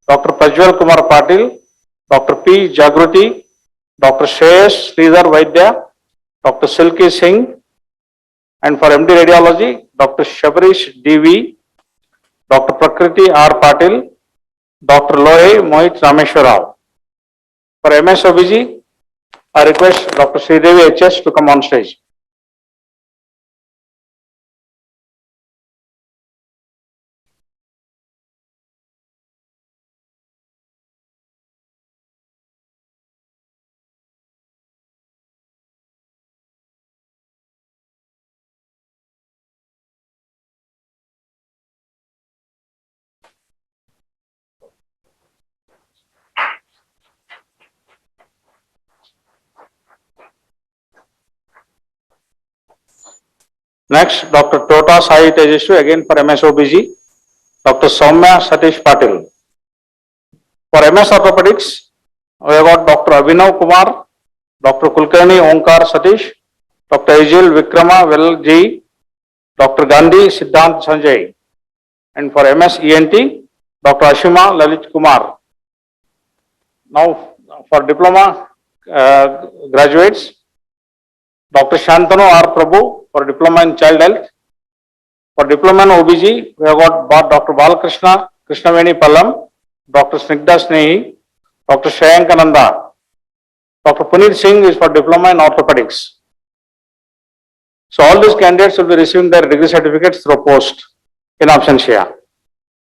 Dr. Prajwal Kumar Patil, Dr. P. Jagruti, Dr. Shreyas Sridhar Vaidya, Dr. Silky Singh, and for MD Radiology, Dr. Shabarish D.V., Dr. Prakriti R. Patil, Dr. Lohe Mohit Rameshwarrao. For MS OBG, I request Dr. Sridevi HS to come on stage. Next, Dr. Tota Sai Tejaswi, again for MS OBG, Dr. Soumya Satish Patil. For MS Orthopedics, we have got Dr. Abhinav Kumar, Dr. Kulkarni Onkar Satish, Dr. Ajil Vikrama Velji, Dr. Gandhi Siddhant Sanjay. And for MS ENT, Dr. Ashima Lalit Kumar. Now, for diploma graduates, Dr. Shantanu R. Prabhu for diploma in child health. For diploma in OBG, we have got Dr. Balakrishna Krishnaveni Pallam, Dr. Snigdha Snehi, Dr. Shayankananda. Dr. Puneet Singh is for diploma in orthopedics. So all these candidates will be receiving their degree certificates through post in absentia.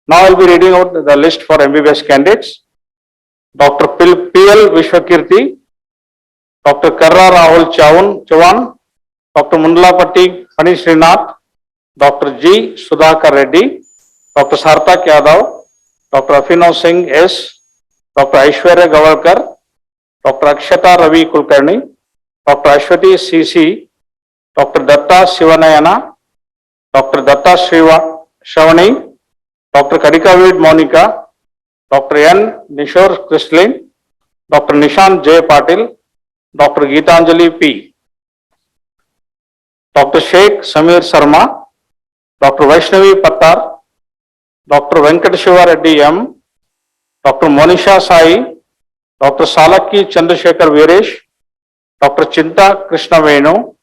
Now I will be reading out the list for MBBS candidates. Dr. P.L. Vishwakirti, Dr. Karra Rahul Chavan, Dr. Mundlapatti Pani Srinath, Dr. G. Sudhakar Reddy, Dr. Sarthak Yadav, Dr. Afinav Singh S., Dr. Aishwarya Gavalkar, Dr. Akshata Ravi Kulkarni, Dr. Ashwati C.C., Dr. Datta Sivanayana, Dr. Datta Shavani, Dr. Karikavid Monica, Dr. N. Nishore Kristlin, Dr. Nishant J. Patil, Dr. Geetanjali P. Dr. Sheikh Samir Sarma, Dr. Vaishnavi Pattar, Dr. Venkateshiva Reddy M., Dr. Monisha Sai, Dr. Salakki Chandrasekhar Veeresh, Dr. Chinta Krishna Venu,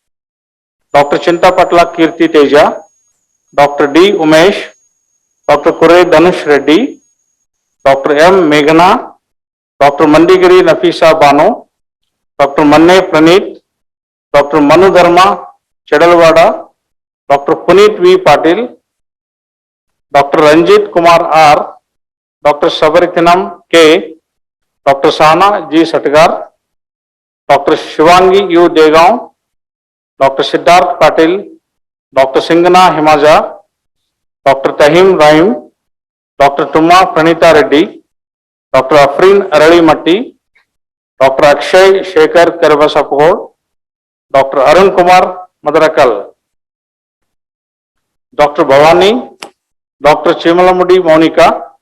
Dr. Chinta Patla Kirti Teja, Dr. D. Umesh, Dr. Kure Dhanush Reddy, Dr. M. Meghana, Dr. Mandigiri Nafisa Banu, Dr. Manne Praneeth, Dr. Manu Dharma Chedalwada, Dr. Puneet V. Patil, Dr. Ranjit Kumar R., Dr. Sabarithinam K., Dr. Sahana G. Satgar, Dr. Shivangi U. Degaon, Dr. Siddharth Patil, Dr. Singhna Himaja, Dr. Tahim Rahim, Dr. Tumma Pranita Reddy, Dr. Afrin Arali Matti, Dr. Akshay Shekhar Karvasapur, Dr. Arun Kumar Madarakal, Dr. Bhavani, Dr. Chimalamudi Monica,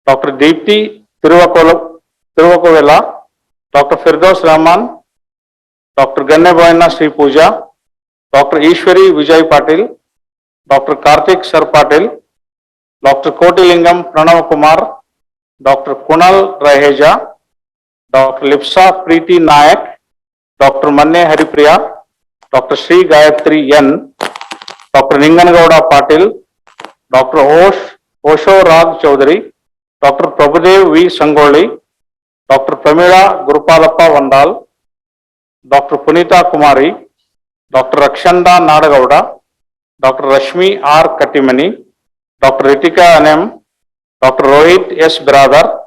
Dr. Deepthi Tiruvakovela, Dr. Firdaus Rahman, Dr. Ganne Boyna Sri Pooja, Dr. Ishwari Vijay Patil, Dr. Karthik Sar Patil, Dr. Kotilingam Pranav Kumar, Dr. Kunal Raheja, Dr. Lipsa Preeti Nayak, Dr. Manne Haripriya, Dr. Sri Gayatri N., Dr. Ningangauda Patil, Dr. Osho Rag Chaudhary, Dr. Prabhudev V. Sangoli, Dr. Pramila Gurupalappa Vandal, Dr. Punita Kumari, Dr. Rakshanda Nadagauda, Dr. Rashmi R. Katimani, Dr. Ritika Anem, Dr. Rohit S. Biradar,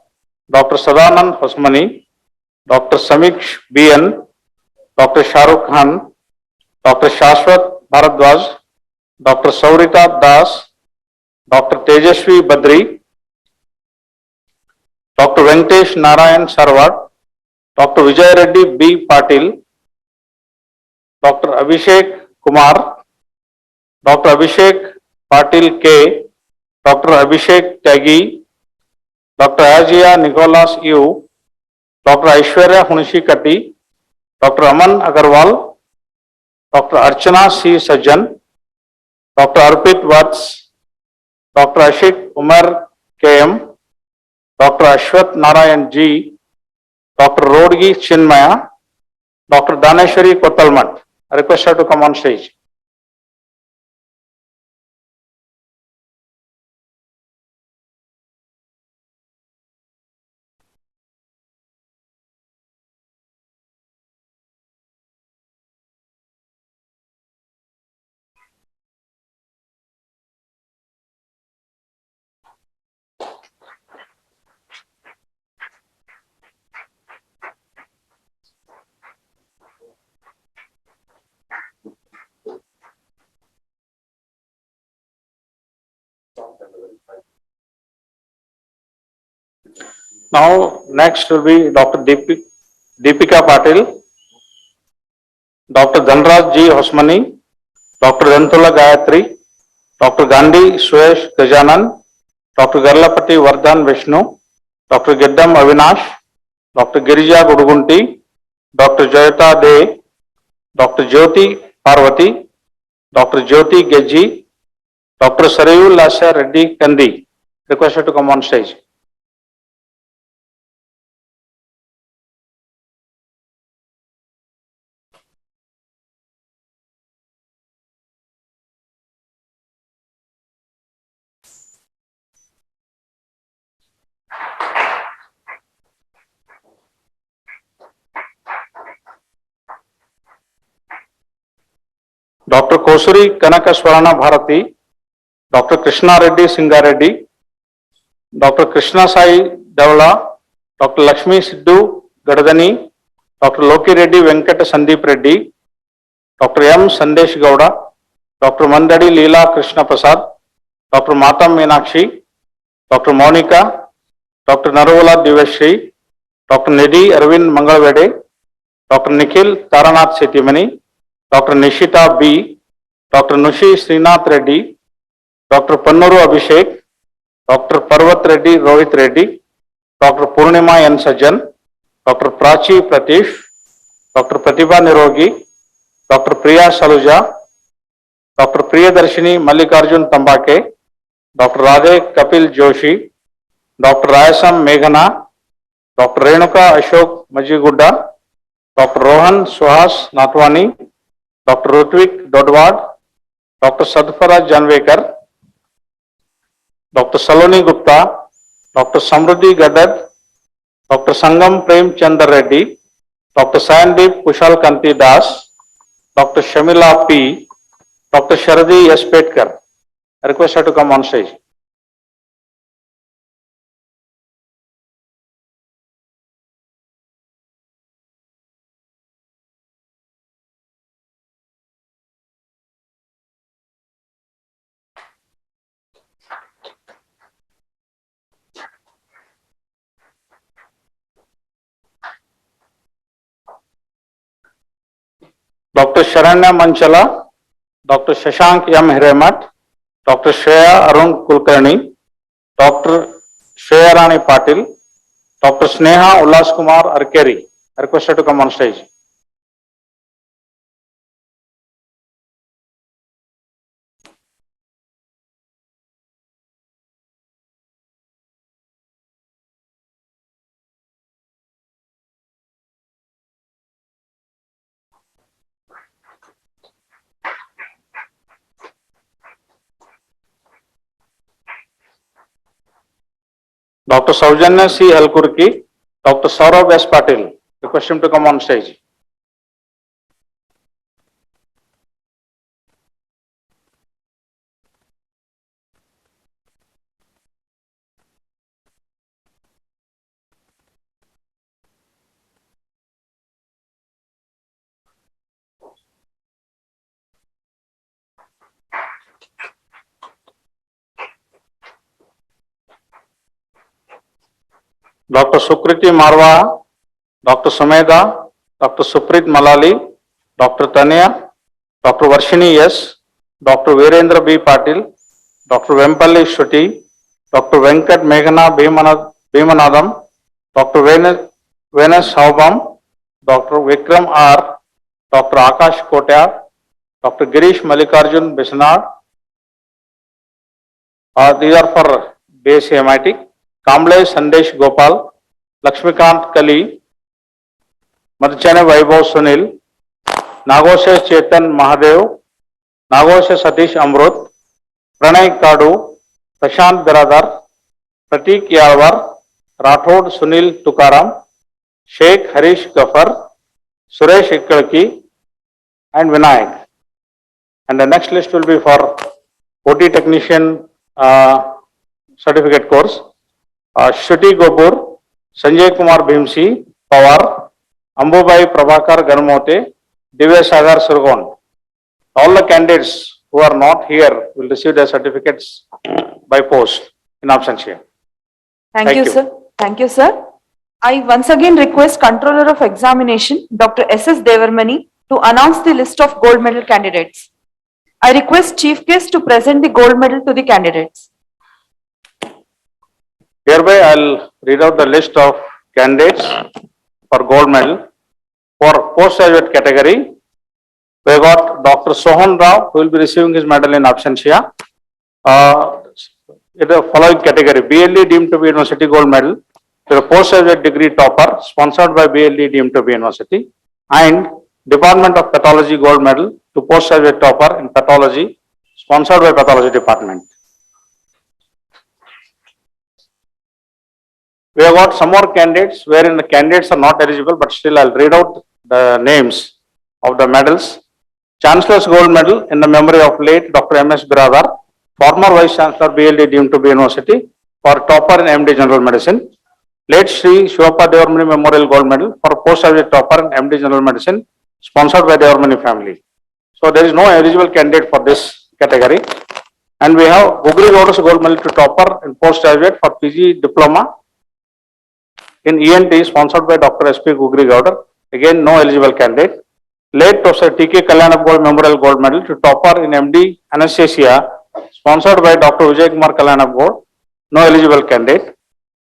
Dr. Sadanand Hosmani, Dr. Samiksh B.N., Dr. Shahrukh Khan, Dr. Shashwat Bharadwaj, Dr. Saurita Das, Dr. Tejaswi Badri, Dr. Venkatesh Narayan Sarwat, Dr. Vijay Reddy B. Patil, Dr. Abhishek Kumar, Dr. Abhishek Patil K., Dr. Abhishek Tyagi, Dr. Ajia Nicholas U., Dr. Aishwarya Hunishikati, Dr. Aman Agarwal, Dr. Archana C. Sajjan, Dr. Arpit Vats, Dr. Ashik Umar K.M., Dr. Ashwath Narayan G, Dr. Rodgi Chinmaya, Dr. Daneshwari Kottalmat. I request her to come on stage. Now, next will be Dr. Deepika Patil, Dr. Dhanraj G. Hosmani, Dr. Dantula Gayatri, Dr. Gandhi Suyesh Gajanan, Dr. Garlapati Vardhan Vishnu, Dr. Giddam Avinash, Dr. Girija Gudugunti, Dr. Joyata De, Dr. Jyoti Parvati, Dr. Jyoti Geji, Dr. Sarayu Lasya Reddy Kandi. Requested to come on stage. Dr. Kosuri Kanakaswarana Bharati, Dr. Krishna Reddy Singareddy, Dr. Krishna Sai Devla, Dr. Lakshmi Siddu Gadadani, Dr. Loki Reddy Venkata Sandeep Reddy, Dr. M. Sandesh Gowda, Dr. Mandadi Leela Krishna Prasad, Dr. Matam Meenakshi, Dr. Monica, Dr. Narovala Divashri, Dr. Nidhi Arvind Mangalvede, Dr. Nikhil Taranath Setimani, Dr. Nishita B, Dr. Nushi Srinath Reddy, Dr. Pannuru Abhishek, Dr. Parvat Reddy Rohit Reddy, Dr. Purnima N. Sajjan, Dr. Prachi Pratish, Dr. Pratibha Nirogi, Dr. Priya Saluja, Dr. Priyadarshini Mallikarjun Tambake, Dr. Radhe Kapil Joshi, Dr. Rayasam Meghana, Dr. Renuka Ashok Majigudda, Dr. Rohan Suhas Natwani, Dr. Rutvik Dodwad, Dr. Sadfara Janvekar, Dr. Saloni Gupta, Dr. Samruddhi Gaddad, Dr. Sangam Prem Chandra Reddy, Dr. Sandeep Kushal Kanti Das, Dr. Shamila P, Dr. Sharadi S. Petkar. I request her to come on stage. Dr. Sharanya Manchala, Dr. Shashank M. Hiremat, Dr. Shreya Arun Kulkarni, Dr. Shreya Rani Patil, Dr. Sneha Ullas Kumar Arkeri. I request her to come on stage. Dr. Saujanya C. Halkurki, Dr. Saurabh S. Patil. Request him to come on stage. Dr. Sukriti Marwa, Dr. Sumedha, Dr. Suprit Malali, Dr. Tanya, Dr. Varshini S, Dr. Virendra B. Patil, Dr. Vempalli Shruti, Dr. Venkat Meghana Bhimanadam, Dr. Venus Haubam, Dr. Vikram R, Dr. Akash Kotyar, Dr. Girish Mallikarjun Bisnar. These are for base hematology. Kamble Sandesh Gopal, Lakshmikant Kali, Madhchane Vaibhav Sunil, Nagoshe Chetan Mahadev, Nagoshe Satish Amrut, Pranay Kadu, Prashant Biradar, Pratik Yalwar, Rathod Sunil Tukaram, Sheikh Harish Gafar, Suresh Ikkalki, and Vinayak. And the next list will be for OT technician certificate course. Shruti Gopur, Sanjay Kumar Bhimsi, Pawar, Ambubai Prabhakar Garmote, Divya Sagar Surgon. All the candidates who are not here will receive their certificates by post in absentia. Thank you, sir. Thank you, sir. I once again request Controller of Examination, Dr. S.S. Devarmani, to announce the list of gold medal candidates. I request Chief Guest to present the gold medal to the candidates. Hereby, I'll read out the list of candidates for gold medal. For postgraduate category, we got Dr. Sohan Rao, who will be receiving his medal in absentia. In the following category, BLE deemed to be University gold medal to the postgraduate degree topper, sponsored by BLE deemed to be University, and Department of Pathology gold medal to postgraduate topper in pathology, sponsored by Pathology Department. We have got some more candidates wherein the candidates are not eligible, but still I'll read out the names of the medals. Chancellor's gold medal in the memory of late Dr. M.S. Biradar, former Vice Chancellor BLD deemed to be University, for topper in MD General Medicine. Late Sri Shivappa Devarmani Memorial Gold Medal for postgraduate topper in MD General Medicine, sponsored by Devarmani family. So there is no eligible candidate for this category. And we have Gugri Gowda's gold medal to topper in postgraduate for PG diploma in ENT, sponsored by Dr. S.P. Gugri Gowda. Again, no eligible candidate. Late Professor T.K. Kalyanap Gold Memorial Gold Medal to topper in MD Anesthesia, sponsored by Dr. Vijay Kumar Kalyanap Gold. No eligible candidate.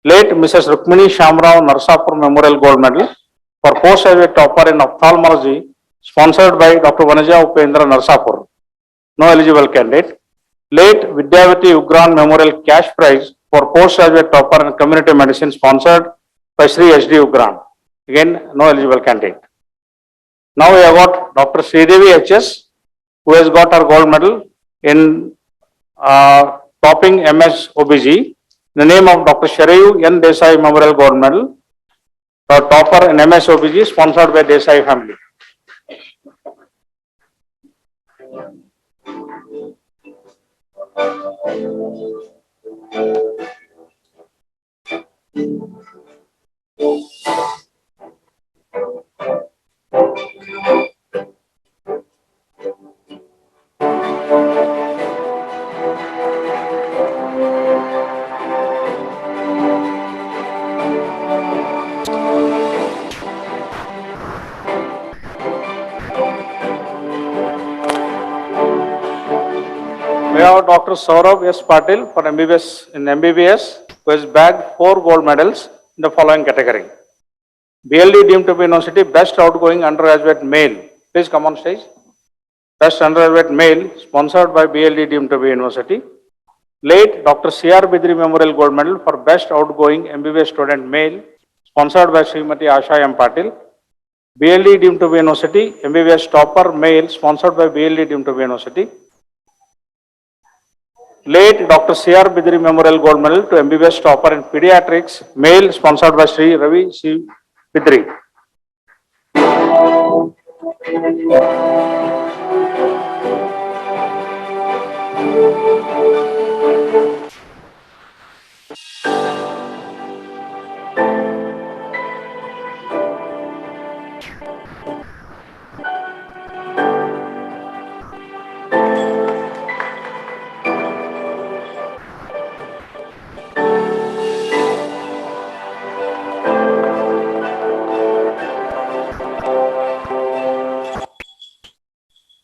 Late Mrs. Rukmini Shamrao Narsapur Memorial Gold Medal for postgraduate topper in ophthalmology, sponsored by Dr. Vanaja Upendra Narsapur. No eligible candidate. Late Vidyavati Ugran Memorial Cash Prize for postgraduate topper in community medicine, sponsored by Sri H.D. Ugran. Again, no eligible candidate. Now we have got Dr. Sridevi H.S., who has got her gold medal in topping MS OBG. In the name of Dr. Sharayu N. Desai Memorial Gold Medal, topper in MS OBG, sponsored by Desai family. We have Dr. Saurabh S. Patil for MBBS in MBBS, who has bagged 4 gold medals in the following category. BLD deemed to be University Best Outgoing Undergraduate Male. Please come on stage. Best Undergraduate Male, sponsored by BLD deemed to be University. Late Dr. C.R. Bidri Memorial Gold Medal for Best Outgoing MBBS Student Male, sponsored by Srimati Asha M. Patil. BLD deemed to be University, MBBS Topper Male, sponsored by BLD deemed to be University. Late Dr. C.R. Bidri Memorial Gold Medal to MBBS Topper in Pediatrics, Male, sponsored by Sri Ravi C. Bidri.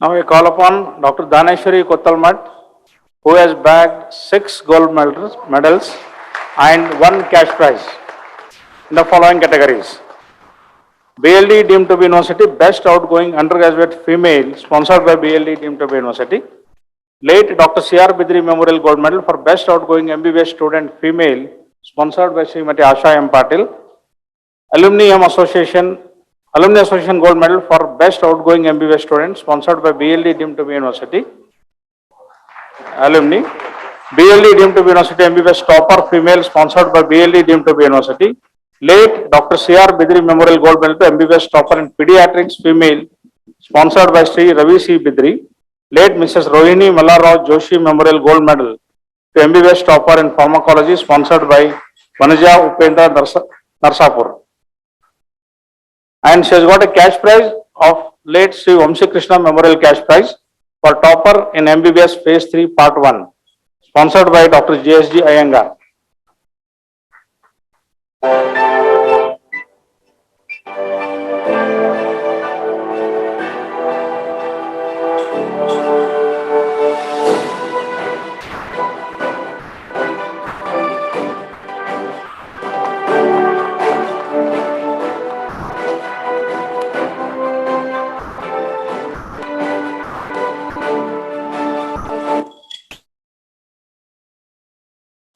Now we call upon Dr. Daneshwari Kottalmat, who has bagged 6 gold medals and 1 cash prize in the following categories. BLD deemed to be University Best Outgoing Undergraduate Female, sponsored by BLD deemed to be University. Late Dr. C.R. Bidri Memorial Gold Medal for Best Outgoing MBBS Student Female, sponsored by Srimati Asha M. Patil. Alumni Association Gold Medal for Best Outgoing MBBS Student, sponsored by BLD deemed to be University. Alumni. BLD deemed to be University MBBS Topper Female, sponsored by BLD deemed to be University. Late Dr. C.R. Bidri Memorial Gold Medal to MBBS Topper in Pediatrics Female, sponsored by Sri Ravi C. Bidri. Late Mrs. Rohini Mallarao Joshi Memorial Gold Medal to MBBS Topper in Pharmacology, sponsored by Vanuja Upendra Narsapur. And she has got a cash prize of late Sri Vamsi Krishna Memorial Cash Prize for Topper in MBBS Phase 3 Part 1, sponsored by Dr. JSG Iyengar.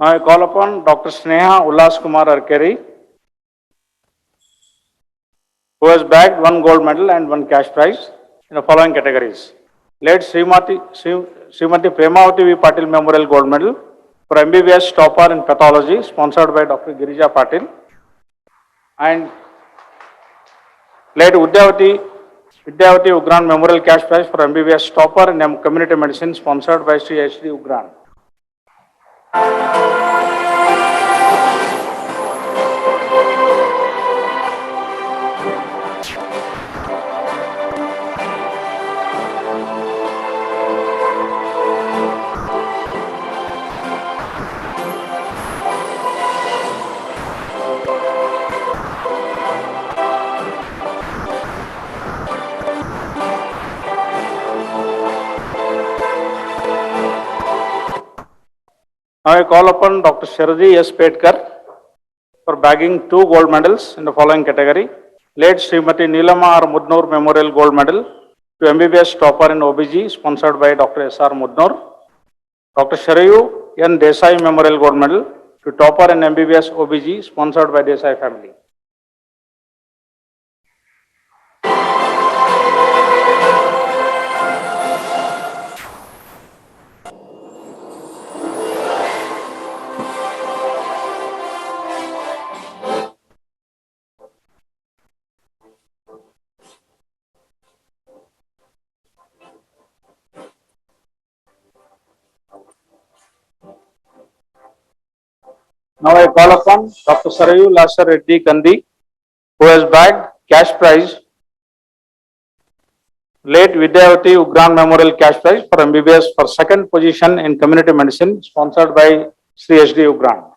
I call upon Dr. Sneha Ullas Kumar Arkeri, who has bagged 1 gold medal and 1 cash prize in the following categories. Late Srimati Premavati V. Patil Memorial Gold Medal for MBBS Topper in Pathology, sponsored by Dr. Girija Patil. And late Vidyavati Ugran Memorial Cash Prize for MBBS Topper in Community Medicine, sponsored by Sri H.D. Ugran. I call upon Dr. Sharji S. Petkar for bagging 2 gold medals in the following category. Late Srimati Neelama R. Mudnur Memorial Gold Medal to MBBS Topper in OBG, sponsored by Dr. S. R. Mudnur. Dr. Sharayu N. Desai Memorial Gold Medal to Topper in MBBS OBG, sponsored by Desai family. Now I call upon Dr. Sarayu Lasar Reddy Kandi, who has bagged cash prize, late Vidyavati Ugran Memorial Cash Prize for MBBS for 2nd position in Community Medicine, sponsored by Sri H.D. Ugran.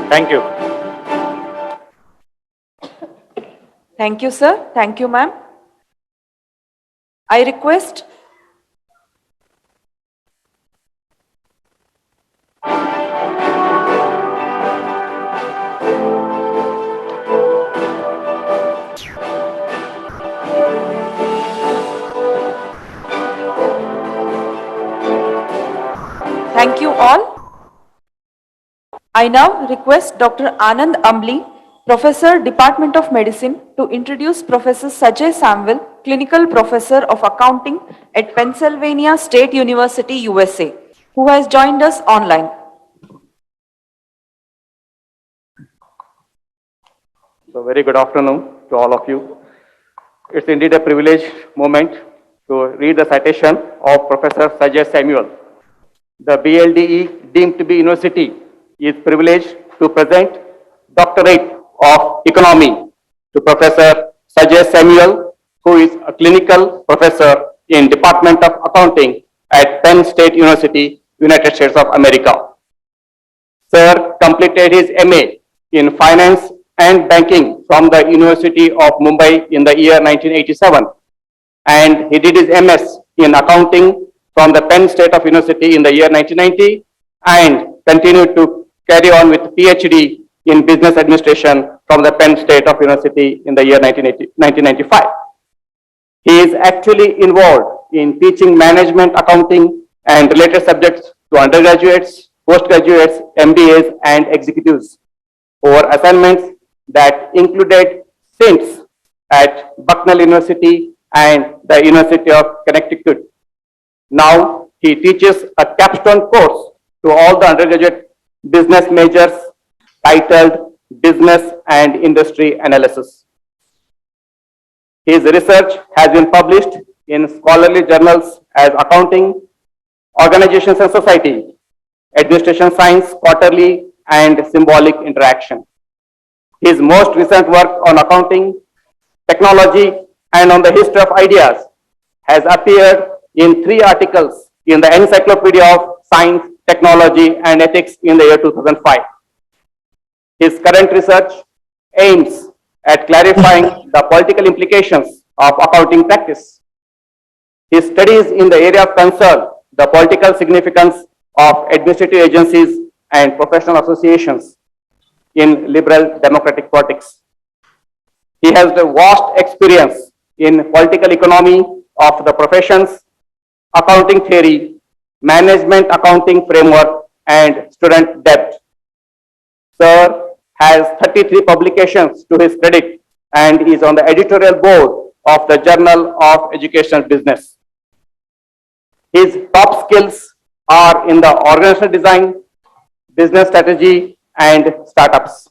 Thank you. Thank you, sir. Thank you, ma'am. I request thank you all. I now request Dr. Anand Ambli, Professor, Department of Medicine, to introduce Professor Sajay Samwell, Clinical Professor of Accounting at Pennsylvania State University, USA, who has joined us online. So very good afternoon to all of you. It's indeed a privileged moment to read the citation of Professor Sajay Samuel. The BLDE deemed to be university is privileged to present Doctorate of Economy to Professor Sajay Samuel, who is a clinical professor in Department of Accounting at Penn State University, United States of America. Sir completed his MA in Finance and Banking from the University of Mumbai in the year 1987, and he did his MS in Accounting from the Penn State of University in the year 1990, and continued to carry on with PhD in business administration from the Penn State of University in the year 1995. He is actually involved in teaching management, accounting, and related subjects to undergraduates, postgraduates, MBAs, and executives over assignments that included stints at Bucknell University and the University of Connecticut. Now, he teaches a capstone course to all the undergraduate business majors titled Business and Industry Analysis. His research has been published in scholarly journals as Accounting, Organizations and Society, Administration Science Quarterly, and Symbolic Interaction. His most recent work on accounting, technology, and on the history of ideas has appeared in 3 articles in the Encyclopedia of Science, Technology, and Ethics in the year 2005. His current research aims at clarifying the political implications of accounting practice. His studies in the area of concern, the political significance of administrative agencies and professional associations in liberal democratic politics. He has a vast experience in political economy of the professions, accounting theory, management accounting framework, and student debt. Sir has 33 publications to his credit and is on the editorial board of the Journal of Educational Business. His top skills are in the organizational design, business strategy, and startups.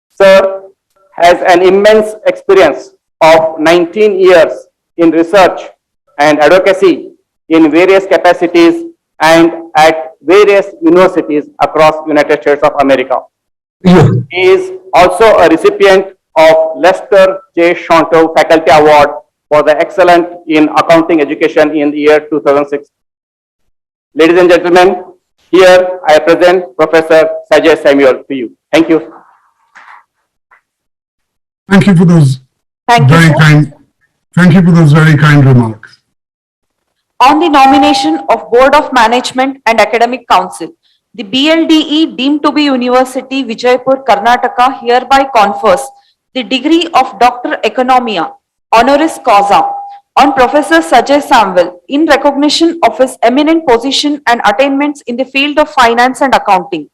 Sir has an immense experience of 19 years in research and advocacy in various capacities and at various universities across United States of America. He is also a recipient of Lester J. Shonto Faculty Award for the excellence in accounting education in the year 2006. Ladies and gentlemen, here I present Professor Sajay Samuel to you. Thank you. Thank you for those Thank you, very sir. kind. Thank you for those very kind remarks. On the nomination of Board of Management and Academic Council, the BLDE deemed to be University Vijaypur, Karnataka hereby confers the degree of Doctor Economia honoris causa on Professor Sajay Samuel in recognition of his eminent position and attainments in the field of finance and accounting.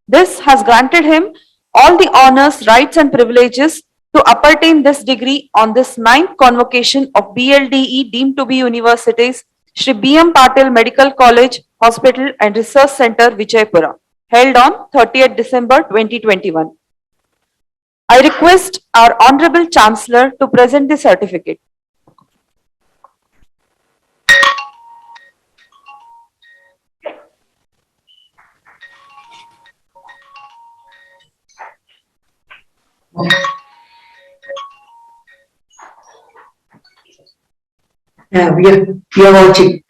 This has granted him all the honors, rights and privileges to appertain this degree on this 9th convocation of BLDE deemed to be universities Shri B.M. Patil Medical College, Hospital and Research Center, Vijaypura, held on 30th December 2021. I request our Honorable Chancellor to present the certificate. We are watching.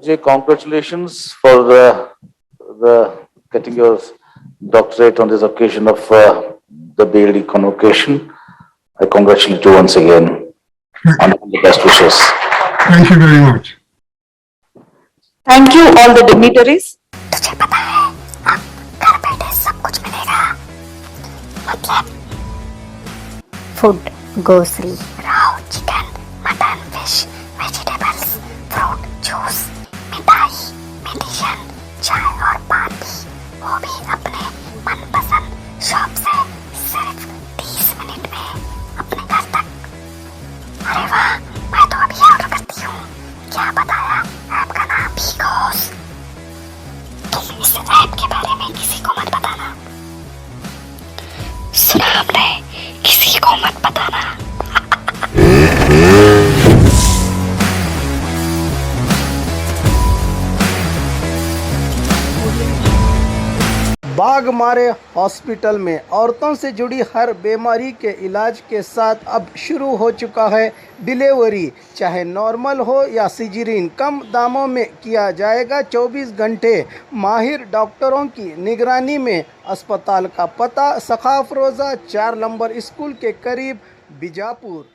Jay, congratulations for the getting your doctorate on this occasion of the BLD convocation. I congratulate you once again and all the best wishes. Thank you very much. Thank you all the dignitaries. तुझे पता है अब घर बैठे सब कुछ मिलेगा मतलब food grocery Rao chicken mutton fish vegetables fruit juice मिठाई मेडिसिन चाय और पान भी वो भी अपने मनपसंद शॉप से सिर्फ 30 मिनट में अपने घर तक। अरे वाह, मैं तो अभी ऑर्डर करती हूँ। क्या बताया आपका नाम भीगोस? तुम इस ऐप के बारे में किसी को मत बताना। सुना हमने, किसी को मत बताना। बाघमारे हॉस्पिटल में औरतों से जुड़ी हर बीमारी के इलाज के साथ अब शुरू हो चुका है डिलीवरी, चाहे नॉर्मल हो या सिजरीन, कम दामों में किया जाएगा। 24 घंटे माहिर डॉक्टरों की निगरानी में। अस्पताल का पता सखाफ रोज़ा 4 नंबर स्कूल के करीब, बीजापुर।